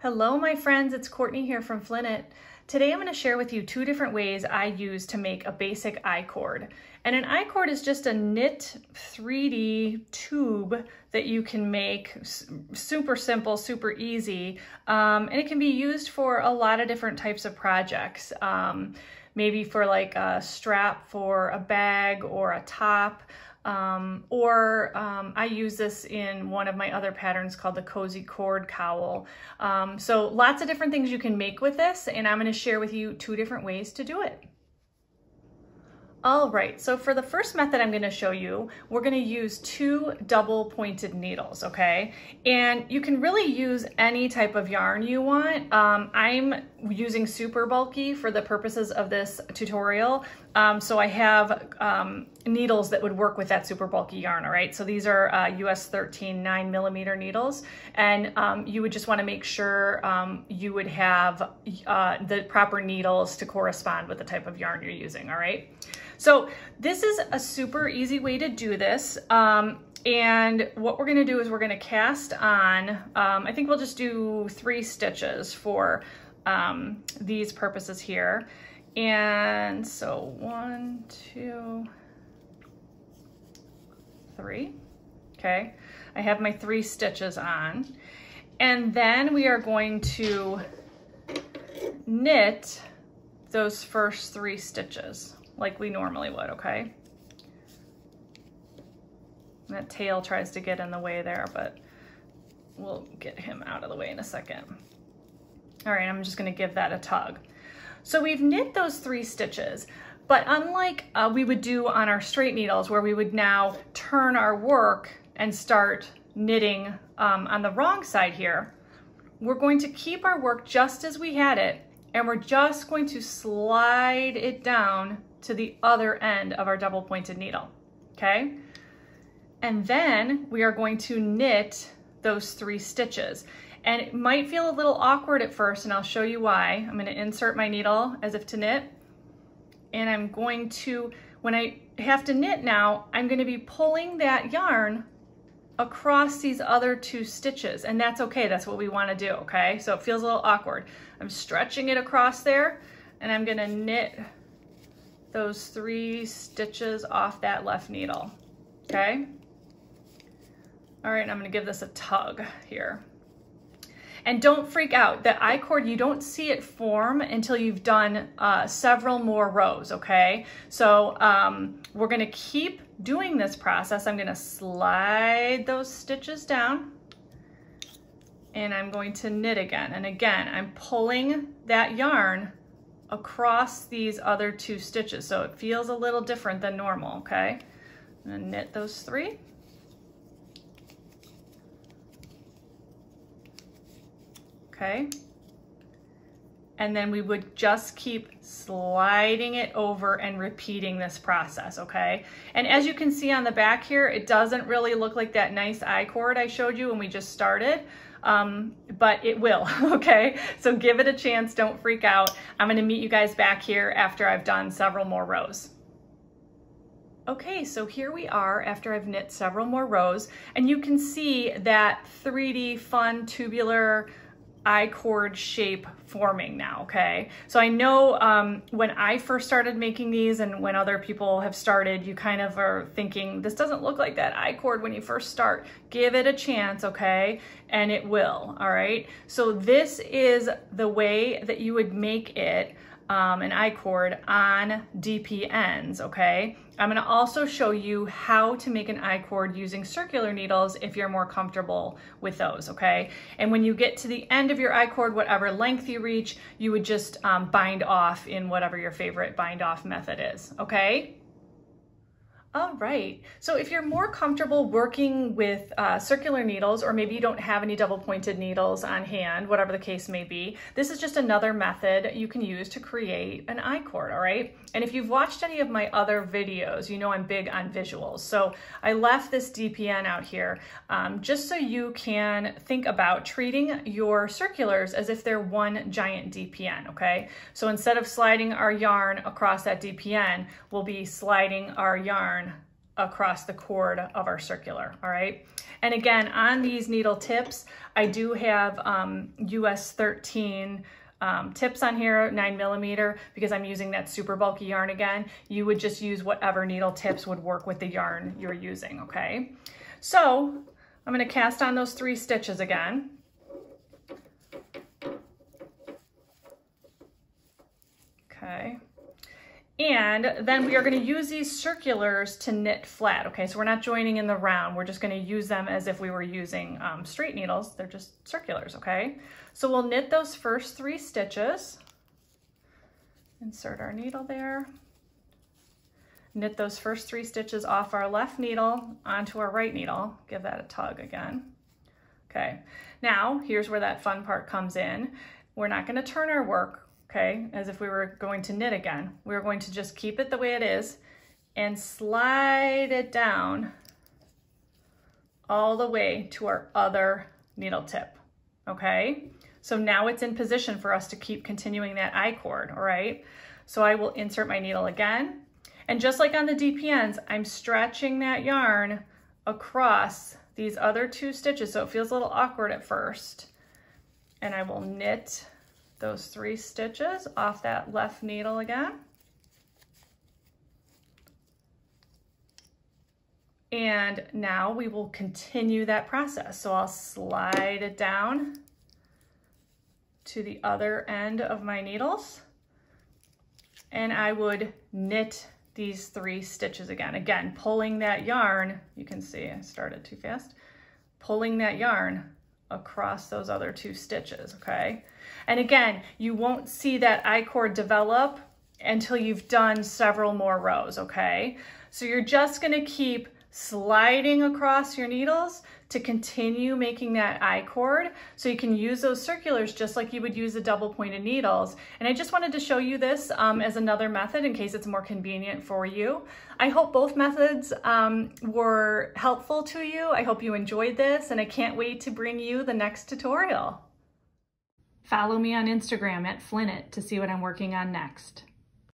Hello, my friends. It's Courtney here from Flint. Today I'm going to share with you two different ways I use to make a basic I-cord. And an I-cord is just a knit 3D tube that you can make super simple, super easy. And it can be used for a lot of different types of projects. Maybe for like a strap for a bag or a top. I use this in one of my other patterns called the cozy cord cowl. So lots of different things you can make with this, and I'm going to share with you two different ways to do it. All right, so for the first method I'm going to show you, we're going to use two double pointed needles, okay? And you can really use any type of yarn you want. I'm using super bulky for the purposes of this tutorial. So I have needles that would work with that super bulky yarn, all right? So these are US 13 9mm needles, and you would just want to make sure you would have the proper needles to correspond with the type of yarn you're using, all right? So this is a super easy way to do this. And what we're gonna do is we're gonna cast on, I think we'll just do 3 stitches for these purposes here. And so 1, 2, 3, okay. I have my 3 stitches on. And then we are going to knit those first 3 stitches like we normally would, okay? That tail tries to get in the way there, but we'll get him out of the way in a second. All right, I'm just gonna give that a tug. So we've knit those 3 stitches, but unlike we would do on our straight needles where we would now turn our work and start knitting on the wrong side here, we're going to keep our work just as we had it, and we're just going to slide it down to the other end of our double pointed needle, okay? And then we are going to knit those 3 stitches. And it might feel a little awkward at first, and I'll show you why. I'm gonna insert my needle as if to knit, and I'm going to, when I have to knit now, I'm gonna be pulling that yarn across these other 2 stitches, and that's okay, that's what we wanna do, okay? So it feels a little awkward. I'm stretching it across there, and I'm gonna knit those 3 stitches off that left needle, okay? All right, and I'm gonna give this a tug here. And don't freak out, the I-cord, you don't see it form until you've done several more rows, okay? So we're gonna keep doing this process. I'm gonna slide those stitches down, and I'm going to knit again. And again, I'm pulling that yarn across these other 2 stitches. So it feels a little different than normal, okay? I'm gonna knit those 3. Okay. And then we would just keep sliding it over and repeating this process, okay? And as you can see on the back here, it doesn't really look like that nice I-cord I showed you when we just started, but it will, okay? So give it a chance, don't freak out. I'm gonna meet you guys back here after I've done several more rows. Okay, so here we are after I've knit several more rows, and you can see that 3D fun tubular I-cord shape forming now, okay? So I know when I first started making these and when other people have started, you kind of are thinking, this doesn't look like that I-cord when you first start. Give it a chance, okay? And it will, all right? So this is the way that you would make it an I-cord on DP ends, okay? I'm gonna also show you how to make an I-cord using circular needles if you're more comfortable with those, okay? And when you get to the end of your I-cord, whatever length you reach, you would just bind off in whatever your favorite bind off method is, okay? All right, so if you're more comfortable working with circular needles, or maybe you don't have any double pointed needles on hand, whatever the case may be, this is just another method you can use to create an I-cord, all right? And if you've watched any of my other videos, you know I'm big on visuals. So I left this DPN out here just so you can think about treating your circulars as if they're one giant DPN, okay? So instead of sliding our yarn across that DPN, we'll be sliding our yarn across the cord of our circular, all right? And again, on these needle tips, I do have US 13 tips on here, 9mm, because I'm using that super bulky yarn again. You would just use whatever needle tips would work with the yarn you're using, okay? So I'm gonna cast on those 3 stitches again. Okay. And then we are going to use these circulars to knit flat. Okay, so we're not joining in the round. We're just going to use them as if we were using straight needles. They're just circulars, okay? So we'll knit those first 3 stitches. Insert our needle there. Knit those first 3 stitches off our left needle onto our right needle. Give that a tug again. Okay, now here's where that fun part comes in. We're not going to turn our work, okay, as if we were going to knit again. We're going to just keep it the way it is and slide it down all the way to our other needle tip, okay? So now it's in position for us to keep continuing that I-cord, all right? So I will insert my needle again, and just like on the DPNs, I'm stretching that yarn across these other 2 stitches, so it feels a little awkward at first, and I will knit those 3 stitches off that left needle again. And now we will continue that process. So I'll slide it down to the other end of my needles, and I would knit these 3 stitches again. Again, pulling that yarn, you can see I started too fast, pulling that yarn across those other 2 stitches, okay? And again, you won't see that I-cord develop until you've done several more rows, okay? So you're just gonna keep sliding across your needles to continue making that I-cord, so you can use those circulars just like you would use the double pointed needles. And I just wanted to show you this as another method in case it's more convenient for you. I hope both methods were helpful to you. I hope you enjoyed this, and I can't wait to bring you the next tutorial. Follow me on Instagram @Flinit to see what I'm working on next.